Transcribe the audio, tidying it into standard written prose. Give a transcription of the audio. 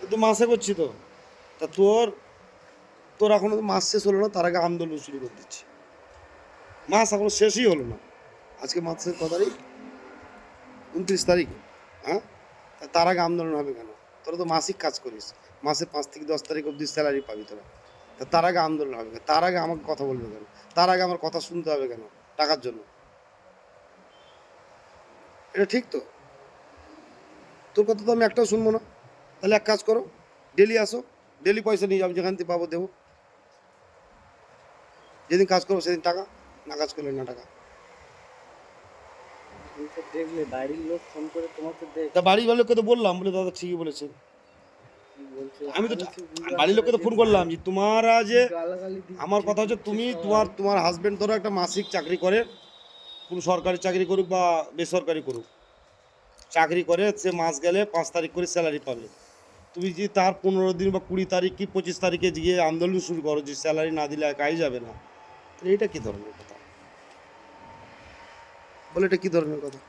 তুই মাসে করছি তো, তা তোর তোর এখনো তো মাস শেষ হলো না, তার আগে আন্দোলন শুরু করে দিচ্ছি। মাস এখনো শেষই হলো না, আজকে মাসের ক তারিখ? 29 তারিখ। হ্যাঁ, তা তার আগে আন্দোলন হবে কেন? তোরা তো মাসিক কাজ করিস, মাসে 5 থেকে 10 তারিখ অবধি স্যালারি পাবি তোরা। তা তার আগে আন্দোলন হবে কেন? তার আগে আমাকে কথা বলবে কেন? তার আগে আমার কথা শুনতে হবে কেন টাকার জন্য? এটা ঠিক তো? তোর কথা তো আমি একটাও শুনবো না। তাহলে এক কাজ করো, ডেলি আসো, ডেলি পয়সা নিয়ে যাবো, যেখান থেকে পাবো দেবো। যেদিন কাজ করবো সেদিন টাকা, না কাজ করলে না টাকা। তুমি তো দেখলে বাড়ির লোক ফোন করে তোমাকে তা বাড়ির লোককে তো বললাম, বলে দাদা ঠিকই বলেছেন। কি বলছে, আমি তো আমি তো বুঝতে বাড়ির পারছি না লোককে তো যে ফোন করলাম যে তোমারা যে, গালাগালি আমার দিচ্ছে কথা হচ্ছে দিচ্ছে তুমি সবাই। তোমার হাজবেন্ড ধরো একটা মাসিক চাকরি করে, কোনো সরকারি চাকরি করুক বা বেসরকারি করুক, চাকরি করে সে মাস গেলে 5 তারিখ করে স্যালারি পাবে। তুমি যে তার 15 দিন বা 20 তারিখ কি 25 তারিখে গিয়ে আন্দোলন শুরু করো যে স্যালারি না দিলে কাজ যাবে না, তাহলে এটা কি ধরনের কথা? বলে এটা কি ধরনের কথা?